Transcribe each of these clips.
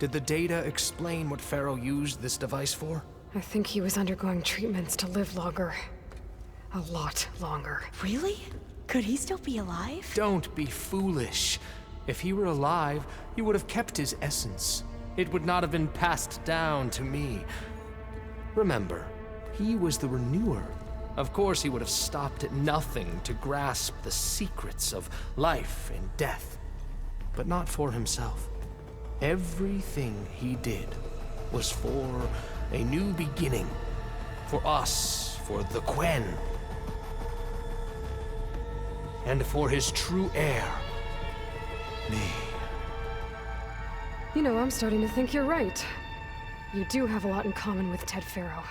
Did the data explain what Pharaoh used this device for? I think he was undergoing treatments to live longer. A lot longer. Really? Could he still be alive? Don't be foolish. If he were alive, he would have kept his essence. It would not have been passed down to me. Remember, he was the renewer. Of course, he would have stopped at nothing to grasp the secrets of life and death. But not for himself. Everything he did was for a new beginning. For us, for the Quen. And for his true heir, me. You know, I'm starting to think you're right. You do have a lot in common with Ted Pharaoh.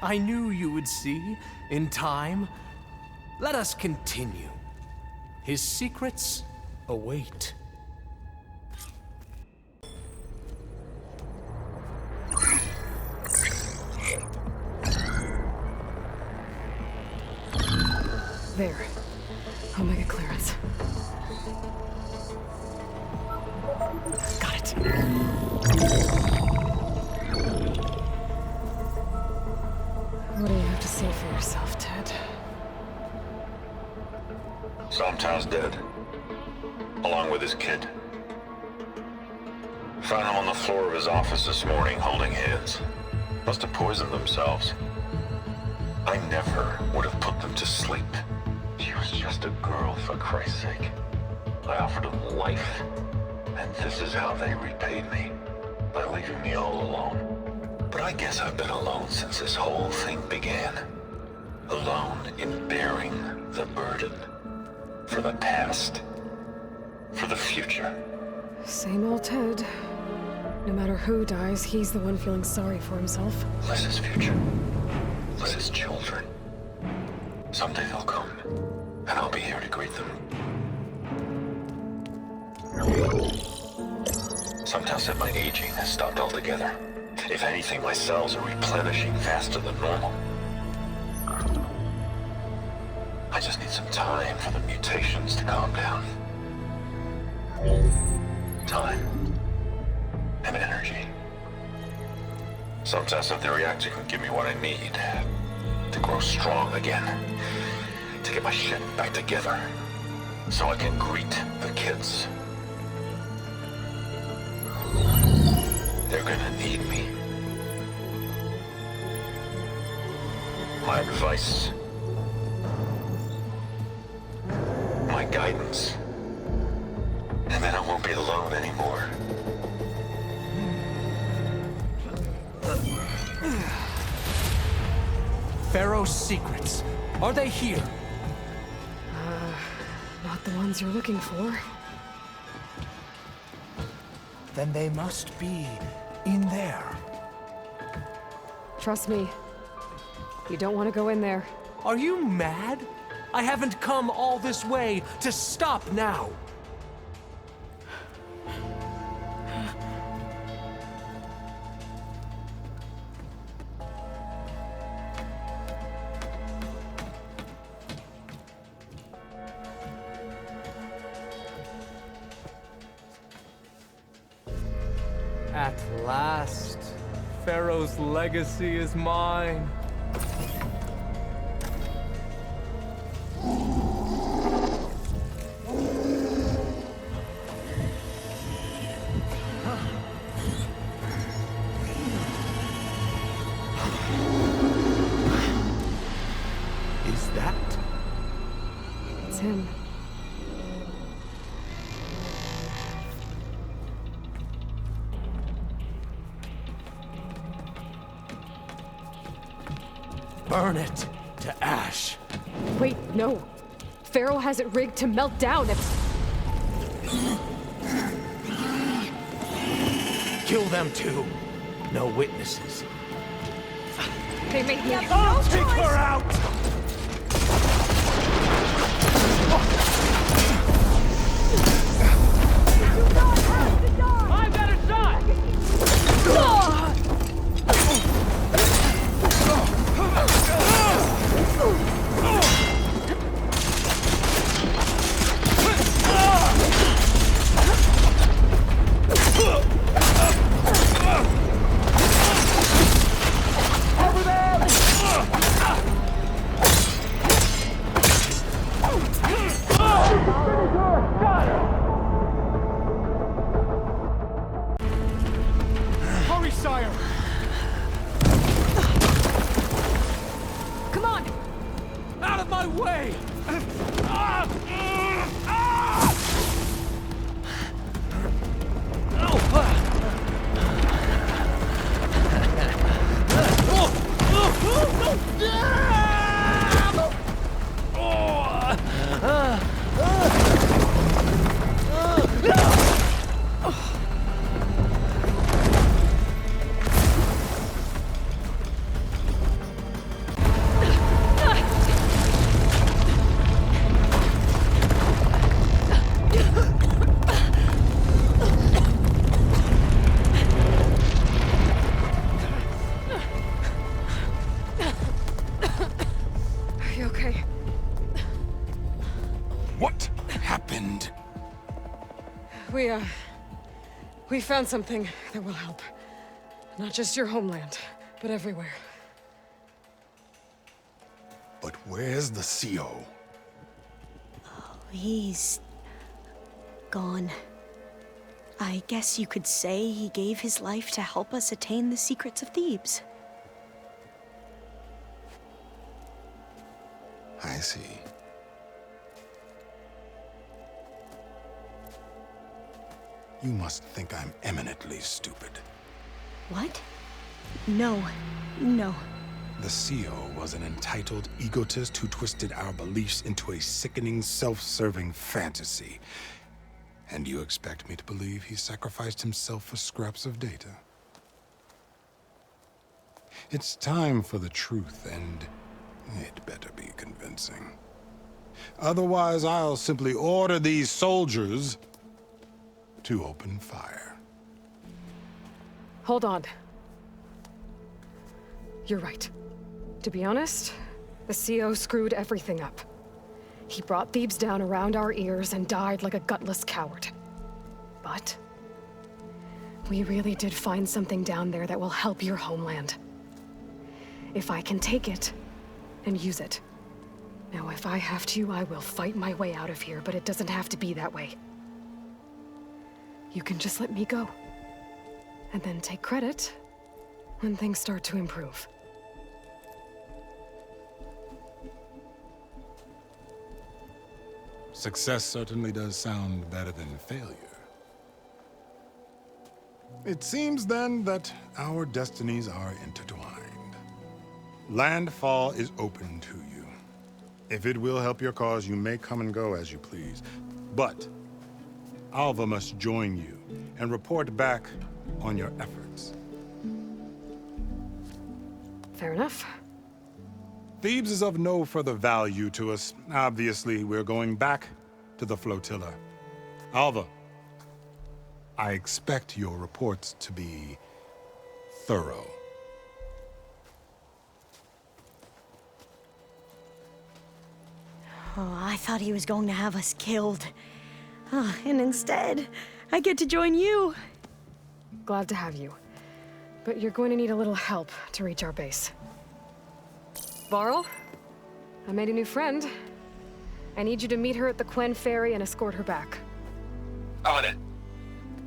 I knew you would see, in time. Let us continue. His secrets await. There. Omega clearance. Got it. What do you have to say for yourself, Ted? Somtown's dead. Along with his kid. Found him on the floor of his office this morning, holding hands. Must have poisoned themselves. I never would have put them to sleep. She was just a girl, for Christ's sake. I offered them life, and this is how they repaid me, by leaving me all alone. But I guess I've been alone since this whole thing began. Alone in bearing the burden. For the past. For the future. Same old Ted. No matter who dies, he's the one feeling sorry for himself. Less future. Less children. Someday they'll come, and I'll be here to greet them. Sometimes said my aging has stopped altogether. If anything, my cells are replenishing faster than normal. I just need some time for the mutations to calm down. Time. And energy. Sometimes if the reactor can give me what I need to grow strong again. To get my shit back together. So I can greet the kids. They're gonna need me. My advice. My guidance. And then I won't be alone anymore. Pharaoh's secrets. Are they here? Not the ones you're looking for. Then they must be in there. Trust me. You don't want to go in there. Are you mad? I haven't come all this way to stop now. At last, Pharaoh's legacy is mine. Is that? It's him. Burn it to ash. Wait, no. Pharaoh has it rigged to melt down if... Kill them too. No witnesses. They made me... I'll take her out! I've got a shot! sire! Come on! Out of my way! Are you okay? What happened? We found something that will help. Not just your homeland, but everywhere. But where's the CO? He's gone. I guess you could say he gave his life to help us attain the secrets of Thebes. I see. You must think I'm eminently stupid. What? No. No. The CO was an entitled egotist who twisted our beliefs into a sickening, self-serving fantasy. And you expect me to believe he sacrificed himself for scraps of data? It's time for the truth, and it better be convincing. Otherwise, I'll simply order these soldiers to open fire. Hold on. You're right. To be honest, the CO screwed everything up. He brought Thebes down around our ears and died like a gutless coward. But we really did find something down there that will help your homeland. If I can take it and use it. Now, if I have to, I will fight my way out of here, but it doesn't have to be that way. You can just let me go. And then take credit when things start to improve. Success certainly does sound better than failure. It seems then that our destinies are intertwined. Landfall is open to you. If it will help your cause, you may come and go as you please. But Alva must join you and report back on your efforts. Fair enough. Thebes is of no further value to us. Obviously, we're going back to the flotilla. Alva, I expect your reports to be thorough. Oh, I thought he was going to have us killed. And instead, I get to join you. Glad to have you. But you're going to need a little help to reach our base. Varl, I made a new friend. I need you to meet her at the Quen Ferry and escort her back. On it.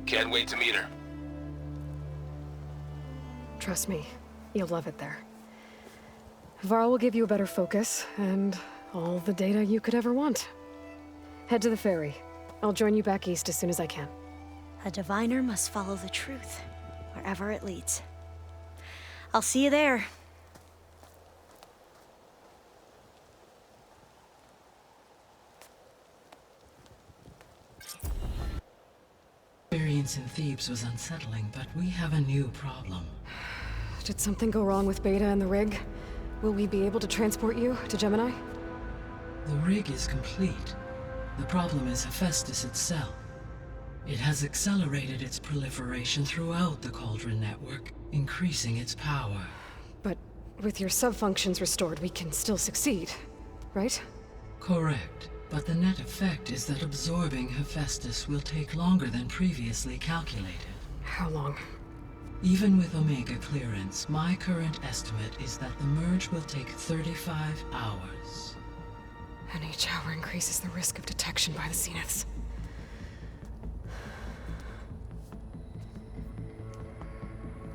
Can't wait to meet her. Trust me, you'll love it there. Varl will give you a better focus, and all the data you could ever want. Head to the ferry. I'll join you back east as soon as I can. A diviner must follow the truth, wherever it leads. I'll see you there. Experience in Thebes was unsettling, but we have a new problem. Did something go wrong with Beta and the rig? Will we be able to transport you to Gemini? The rig is complete. The problem is Hephaestus itself. It has accelerated its proliferation throughout the Cauldron network, increasing its power. But with your sub-functions restored, we can still succeed, right? Correct. But the net effect is that absorbing Hephaestus will take longer than previously calculated. How long? Even with Omega clearance, my current estimate is that the merge will take 35 hours. And each hour increases the risk of detection by the Zeniths.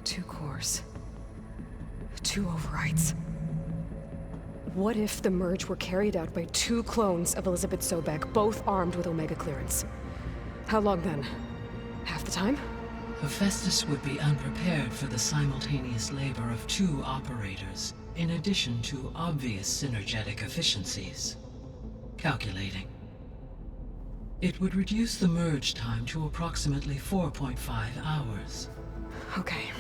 Too powers. 2 overrides. What if the merge were carried out by 2 clones of Elizabeth Sobek, both armed with Omega clearance? How long then? Half the time? Hephaestus would be unprepared for the simultaneous labor of 2 operators, in addition to obvious synergetic efficiencies. Calculating. It would reduce the merge time to approximately 4.5 hours. Okay.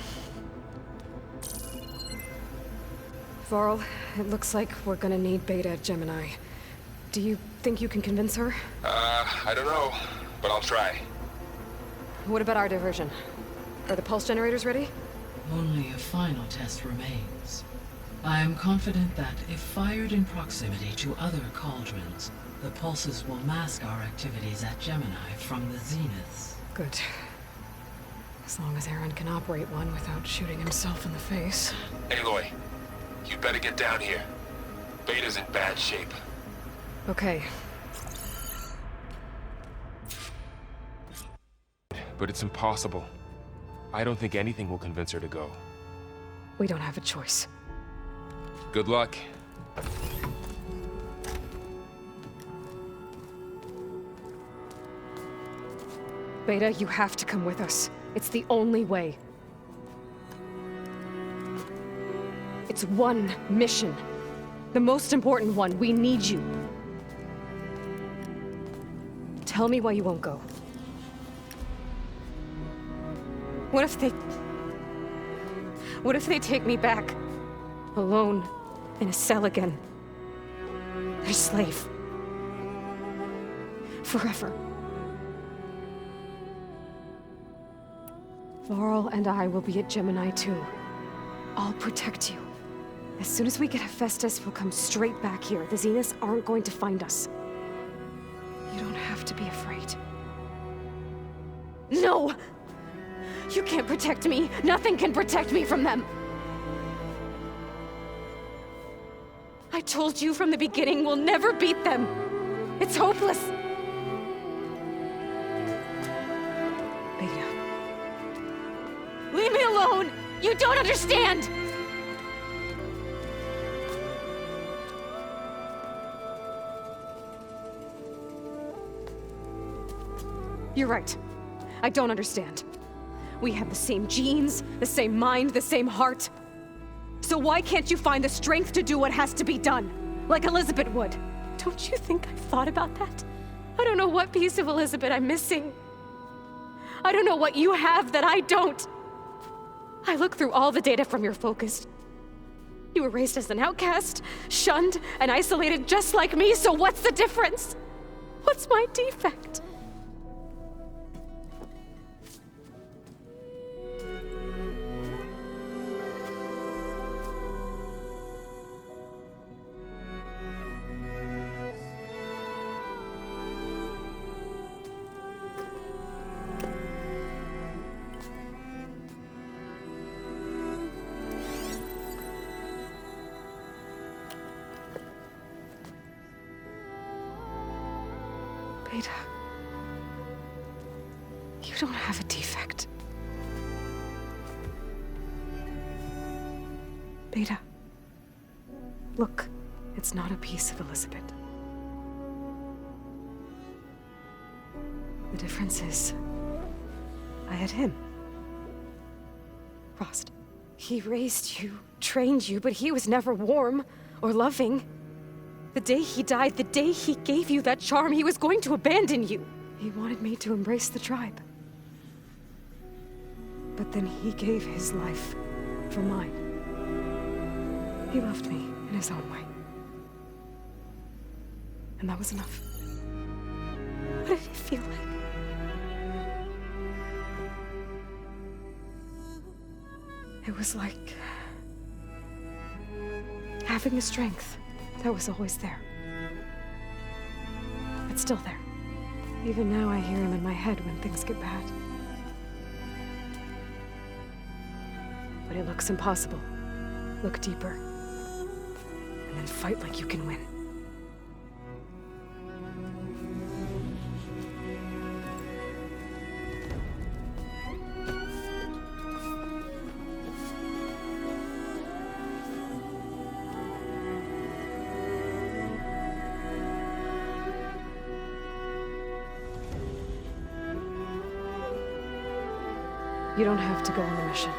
Varl, it looks like we're gonna need Beta at Gemini. Do you think you can convince her? I don't know, but I'll try. What about our diversion? Are the pulse generators ready? Only a final test remains. I am confident that if fired in proximity to other cauldrons, the pulses will mask our activities at Gemini from the zeniths. Good. As long as Aaron can operate one without shooting himself in the face. Aloy, you better get down here. Beta's in bad shape. Okay. But it's impossible. I don't think anything will convince her to go. We don't have a choice. Good luck. Beta, you have to come with us. It's the only way. It's one mission. The most important one. We need you. Tell me why you won't go. What if they take me back? Alone, in a cell again. Their slave. Forever. Varl and I will be at Gemini too. I'll protect you. As soon as we get Hephaestus, we'll come straight back here. The Zeniths aren't going to find us. You don't have to be afraid. No! You can't protect me. Nothing can protect me from them. I told you from the beginning we'll never beat them. It's hopeless. Beta. Leave me alone! You don't understand! You're right. I don't understand. We have the same genes, the same mind, the same heart. So why can't you find the strength to do what has to be done? Like Elizabeth would. Don't you think I've thought about that? I don't know what piece of Elizabeth I'm missing. I don't know what you have that I don't. I look through all the data from your focus. You were raised as an outcast, shunned, and isolated just like me, so what's the difference? What's my defect? Beta, you don't have a defect. Beta, look, it's not a piece of Elizabeth. The difference is, I had him. Rost. He raised you, trained you, but he was never warm or loving. The day he died, the day he gave you that charm, he was going to abandon you. He wanted me to embrace the tribe. But then he gave his life for mine. He loved me in his own way. And that was enough. What did it feel like? It was like having the strength that was always there. It's still there. Even now I hear him in my head when things get bad. But it looks impossible. Look deeper. And then fight like you can win. You don't have to go on the mission.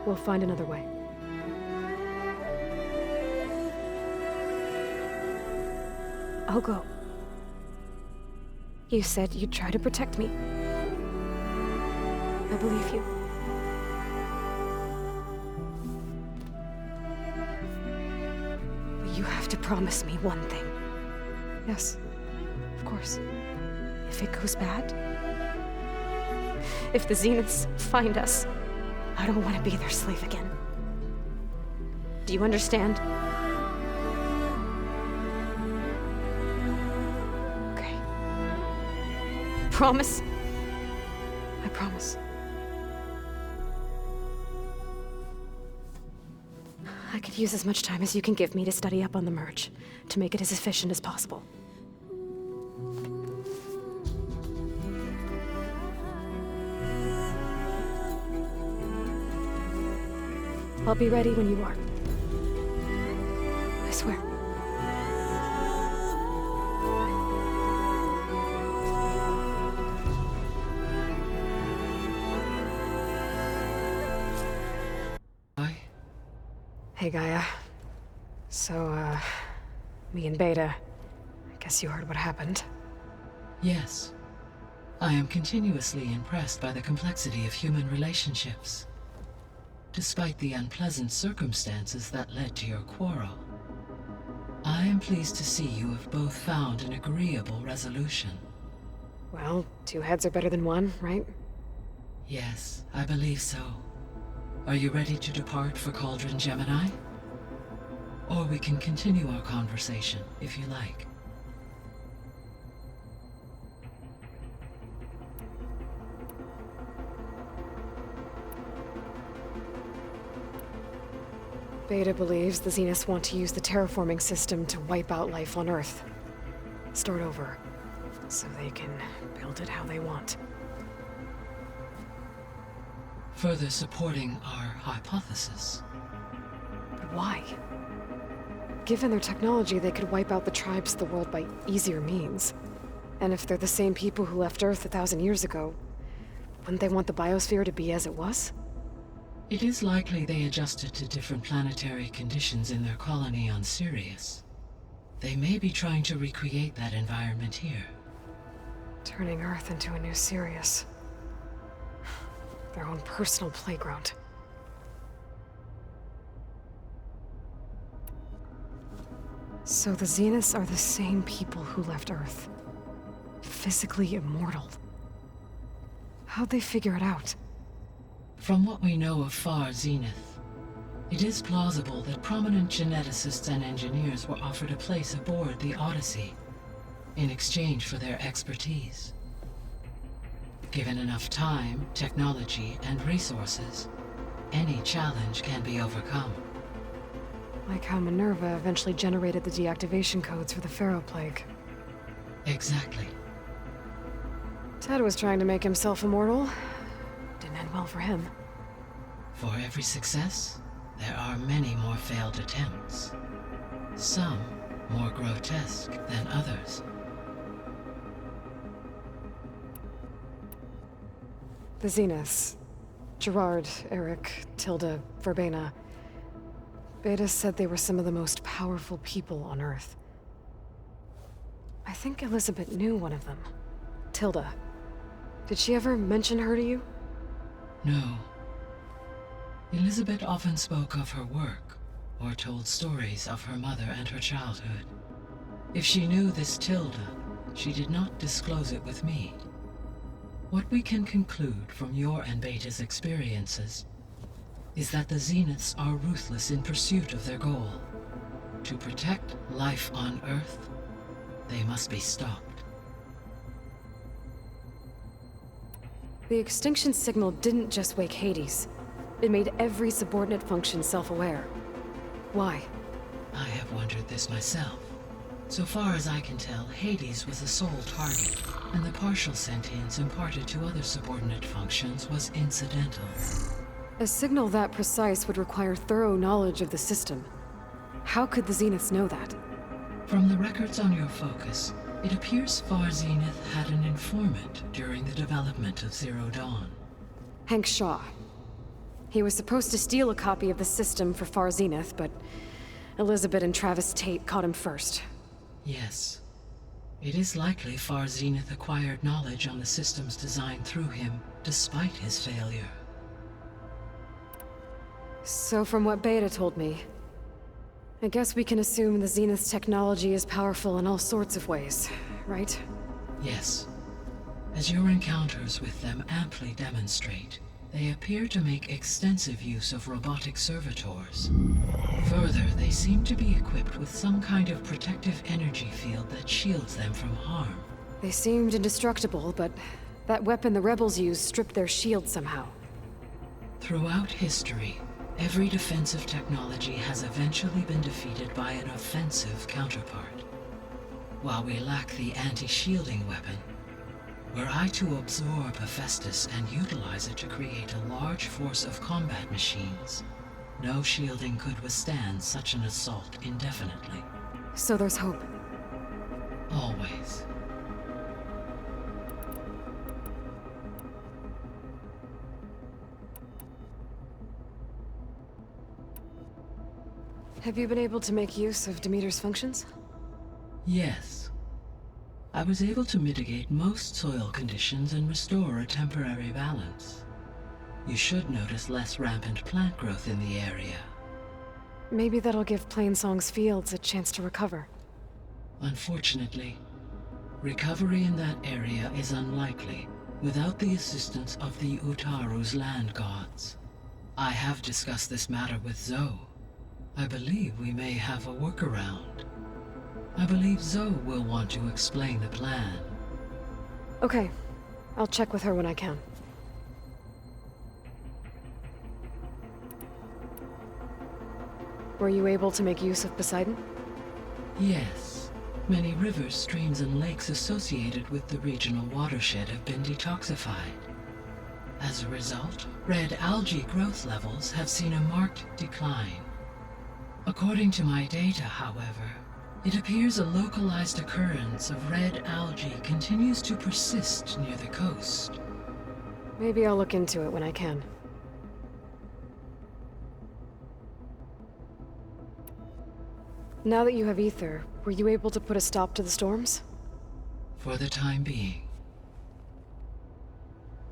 We'll find another way. I'll go. You said you'd try to protect me. I believe you. But you have to promise me one thing. Yes, of course. If it goes bad, if the Zeniths find us, I don't want to be their slave again. Do you understand? Okay. Promise? I promise. I could use as much time as you can give me to study up on the merge, to make it as efficient as possible. I'll be ready when you are. I swear. Hey, Gaia. So, me and Beta, I guess you heard what happened. Yes. I am continuously impressed by the complexity of human relationships. Despite the unpleasant circumstances that led to your quarrel, I am pleased to see you have both found an agreeable resolution. Well, two heads are better than one, right? Yes, I believe so. Are you ready to depart for Cauldron Gemini? Or we can continue our conversation, if you like. Beta believes the Zeniths want to use the terraforming system to wipe out life on Earth. Start over, so they can build it how they want. Further supporting our hypothesis. But why? Given their technology, they could wipe out the tribes of the world by easier means. And if they're the same people who left Earth 1,000 years ago, wouldn't they want the biosphere to be as it was? It is likely they adjusted to different planetary conditions in their colony on Sirius. They may be trying to recreate that environment here. Turning Earth into a new Sirius. Their own personal playground. So the Zeniths are the same people who left Earth. Physically immortal. How'd they figure it out? From what we know of Far Zenith, it is plausible that prominent geneticists and engineers were offered a place aboard the Odyssey in exchange for their expertise. Given enough time, technology, and resources, any challenge can be overcome. Like how Minerva eventually generated the deactivation codes for the Pharaoh Plague. Exactly. Ted was trying to make himself immortal. Didn't end well for him. For every success, there are many more failed attempts. Some more grotesque than others. The Zeniths. Gerard, Eric, Tilda, Verbena. Beta said they were some of the most powerful people on Earth. I think Elizabeth knew one of them. Tilda. Did she ever mention her to you? No. Elizabeth often spoke of her work, or told stories of her mother and her childhood. If she knew this Tilda, she did not disclose it with me. What we can conclude from your and Beta's experiences is that the Zeniths are ruthless in pursuit of their goal. To protect life on Earth, they must be stopped. The extinction signal didn't just wake Hades. It made every subordinate function self-aware. Why? I have wondered this myself. So far as I can tell, Hades was the sole target, and the partial sentience imparted to other subordinate functions was incidental. A signal that precise would require thorough knowledge of the system. How could the Zeniths know that? From the records on your focus, it appears Far Zenith had an informant during the development of Zero Dawn. Hank Shaw. He was supposed to steal a copy of the system for Far Zenith, but Elizabeth and Travis Tate caught him first. Yes. It is likely Far Zenith acquired knowledge on the systems designed through him, despite his failure. So from what Beta told me, I guess we can assume the Zenith's technology is powerful in all sorts of ways, right? Yes. As your encounters with them amply demonstrate, they appear to make extensive use of robotic servitors. Further, they seem to be equipped with some kind of protective energy field that shields them from harm. They seemed indestructible, but that weapon the rebels used stripped their shield somehow. Throughout history, every defensive technology has eventually been defeated by an offensive counterpart. While we lack the anti-shielding weapon, were I to absorb Hephaestus and utilize it to create a large force of combat machines, no shielding could withstand such an assault indefinitely. So there's hope. Always. Have you been able to make use of Demeter's functions? Yes. I was able to mitigate most soil conditions and restore a temporary balance. You should notice less rampant plant growth in the area. Maybe that'll give Plainsong's fields a chance to recover. Unfortunately, recovery in that area is unlikely without the assistance of the Utaru's land gods. I have discussed this matter with Zoe. I believe we may have a workaround. I believe Zoe will want to explain the plan. Okay. I'll check with her when I can. Were you able to make use of Poseidon? Yes. Many rivers, streams, and lakes associated with the regional watershed have been detoxified. As a result, red algae growth levels have seen a marked decline. According to my data, however, it appears a localized occurrence of red algae continues to persist near the coast. Maybe I'll look into it when I can. Now that you have Ether, were you able to put a stop to the storms? For the time being.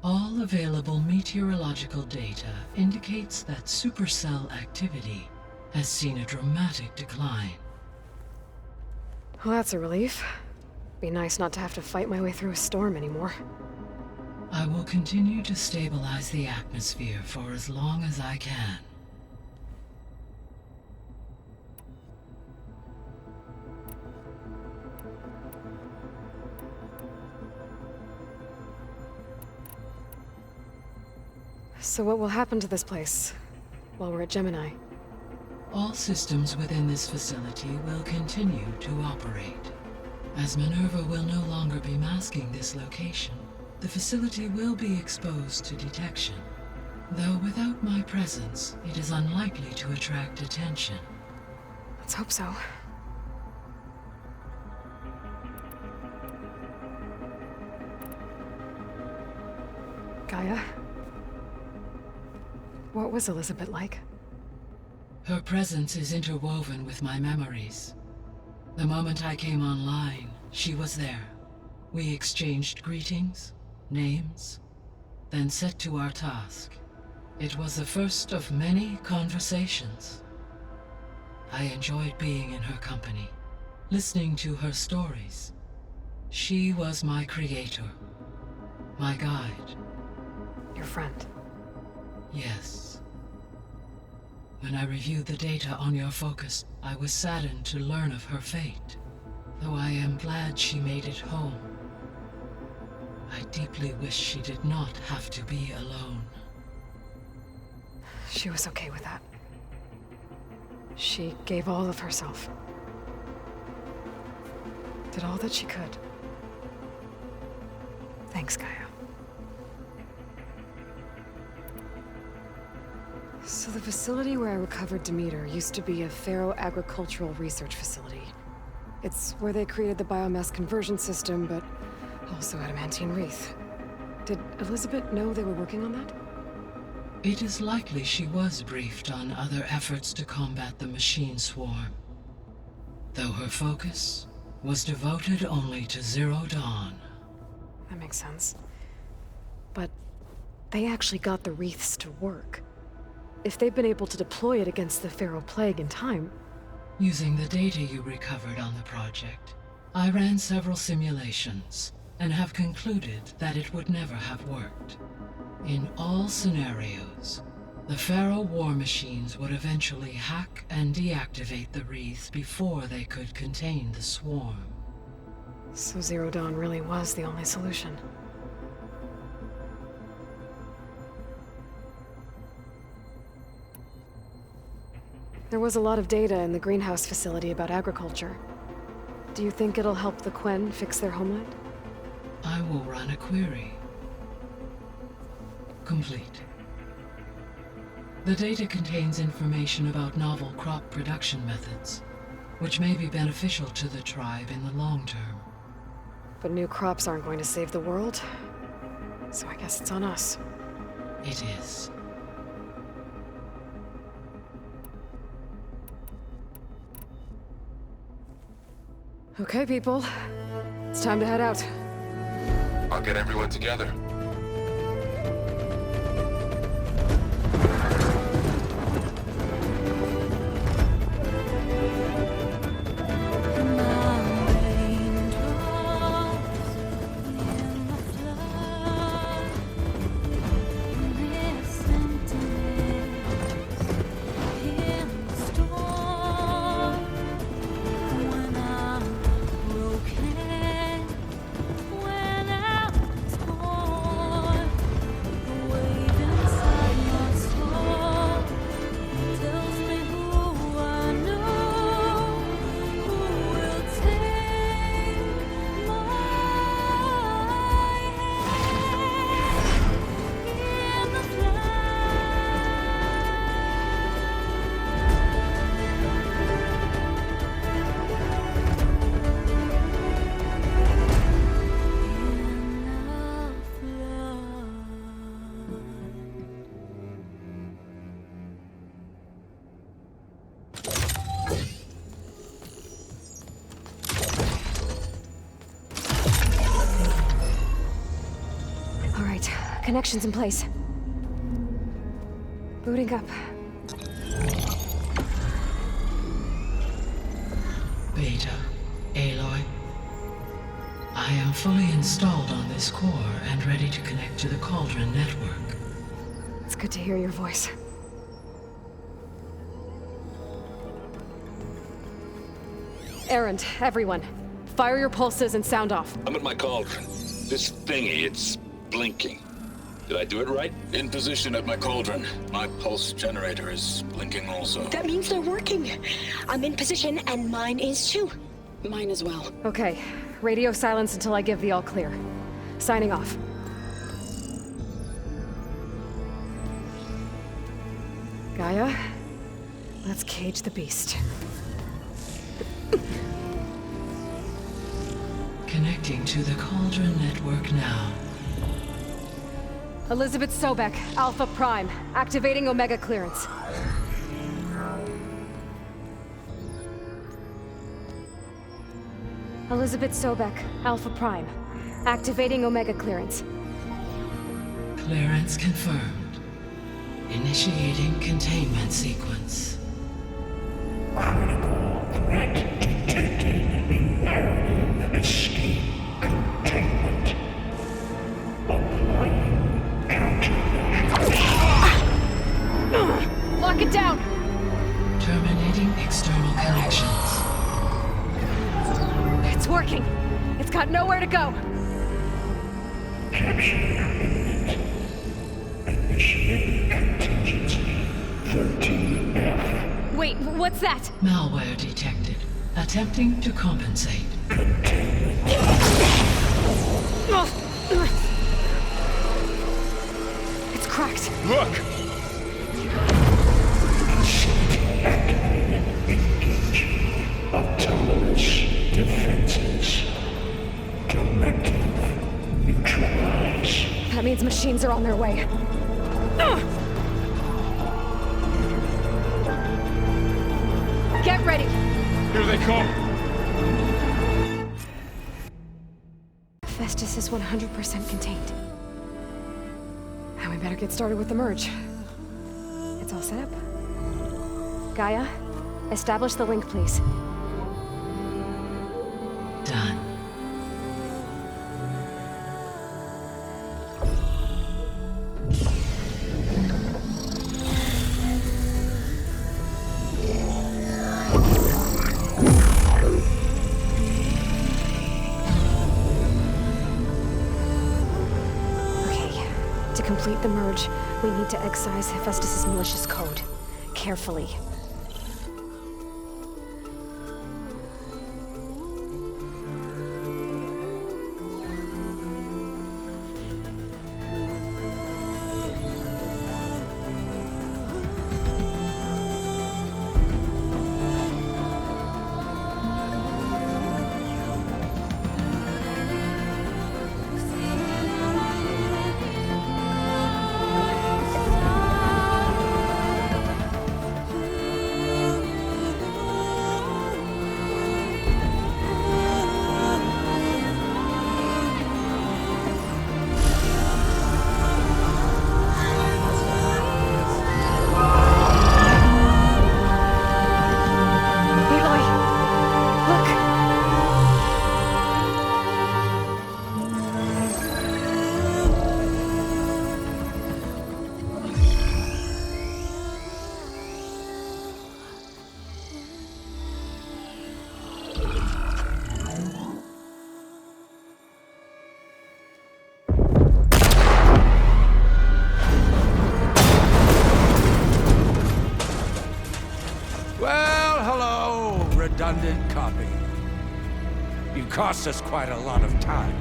All available meteorological data indicates that supercell activity has seen a dramatic decline. Well, that's a relief. Be nice not to have to fight my way through a storm anymore. I will continue to stabilize the atmosphere for as long as I can. So what will happen to this place while we're at Gemini? All systems within this facility will continue to operate. As Minerva will no longer be masking this location, the facility will be exposed to detection. Though without my presence, it is unlikely to attract attention. Let's hope so. Gaia? What was Elizabeth like? Her presence is interwoven with my memories. The moment I came online, she was there. We exchanged greetings, names, then set to our task. It was the first of many conversations. I enjoyed being in her company, listening to her stories. She was my creator, my guide. Your friend. Yes. When I reviewed the data on your focus, I was saddened to learn of her fate. Though I am glad she made it home. I deeply wish she did not have to be alone. She was okay with that. She gave all of herself. Did all that she could. Thanks, Gaia. So the facility where I recovered Demeter used to be a ferro-agricultural research facility. It's where they created the biomass conversion system, but also adamantine wreath. Did Elizabeth know they were working on that? It is likely she was briefed on other efforts to combat the machine swarm, though her focus was devoted only to Zero Dawn. That makes sense. But they actually got the wreaths to work. If they've been able to deploy it against the Pharaoh Plague in time... Using the data you recovered on the project, I ran several simulations and have concluded that it would never have worked. In all scenarios, the Pharaoh war machines would eventually hack and deactivate the wreath before they could contain the swarm. So Zero Dawn really was the only solution. There was a lot of data in the greenhouse facility about agriculture. Do you think it'll help the Quen fix their homeland? I will run a query. Complete. The data contains information about novel crop production methods, which may be beneficial to the tribe in the long term. But new crops aren't going to save the world, so I guess it's on us. It is. Okay, people. It's time to head out. I'll get everyone together. Connections in place. Booting up. Beta, Aloy. I am fully installed on this core and ready to connect to the Cauldron network. It's good to hear your voice. Erend, everyone. Fire your pulses and sound off. I'm at my Cauldron. This thingy, it's blinking. Did I do it right? In position at my Cauldron. My pulse generator is blinking also. That means they're working. I'm in position, and mine is too. Mine as well. Okay. Radio silence until I give the all clear. Signing off. Gaia, let's cage the beast. Connecting to the Cauldron network now. Elizabeth Sobek, Alpha Prime, activating Omega clearance. Elizabeth Sobek, Alpha Prime, activating Omega clearance. Clearance confirmed. Initiating containment sequence. Critical threat detected. Imperative escape containment. Applying Lock it down! Terminating external connections. It's working. It's got nowhere to go. Capture imminent. Initiating contingency 13F. Wait, what's that? Malware detected. Attempting to compensate. Containment. It's cracked. Look! Activated. Engaging. Autonomous defenses. Directive. Neutralize. That means machines are on their way. is 100% contained. And we better get started with the merge. It's all set up. Gaia, establish the link, please. Done. To complete the merge, we need to excise Hephaestus' malicious code. Carefully. Redundant copy. You cost us quite a lot of time.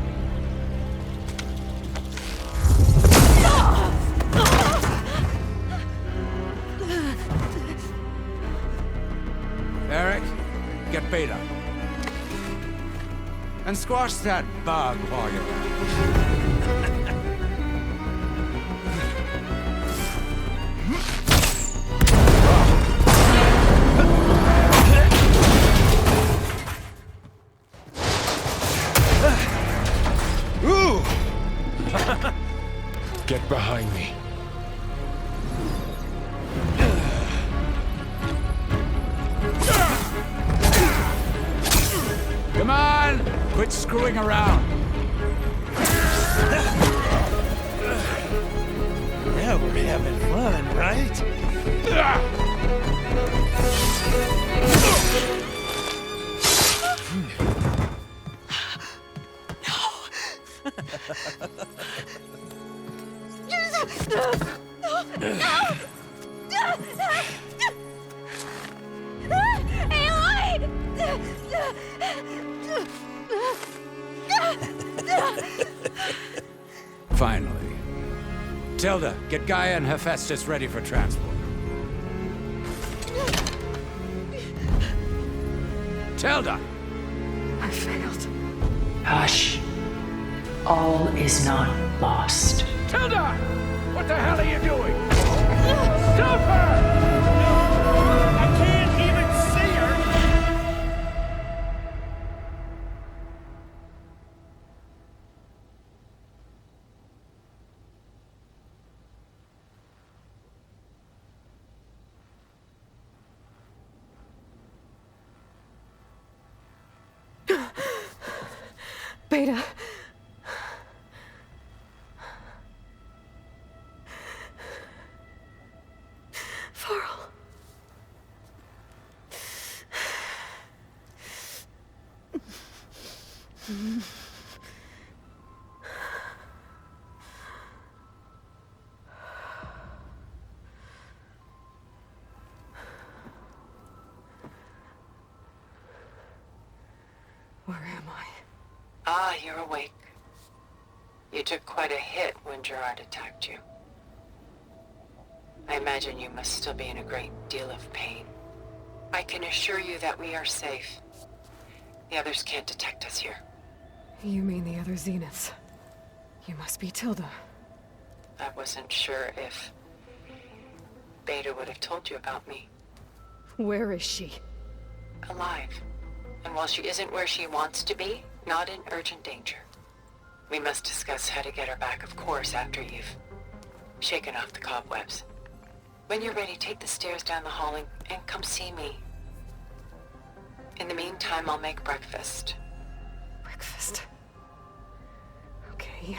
Eric, get Beta. And squash that bug while you're at it. Get behind me. Come on! Quit screwing around. Now we're having fun, right? Finally. Tilda, get Gaia and Hephaestus ready for transport. Tilda! I failed. Hush. All is not lost. Tilda! What the hell are you doing? Stop her! I can't even see her! Beta. Varl. Where am I? Ah, you're awake. You took quite a hit when Gerard attacked you. I imagine you must still be in a great deal of pain. I can assure you that we are safe. The others can't detect us here. You mean the other Zeniths? You must be Tilda. I wasn't sure if Beta would have told you about me. Where is she? Alive. And while she isn't where she wants to be, not in urgent danger. We must discuss how to get her back, of course, after you've shaken off the cobwebs. When you're ready, take the stairs down the hall and come see me. In the meantime, I'll make breakfast. Breakfast. Okay.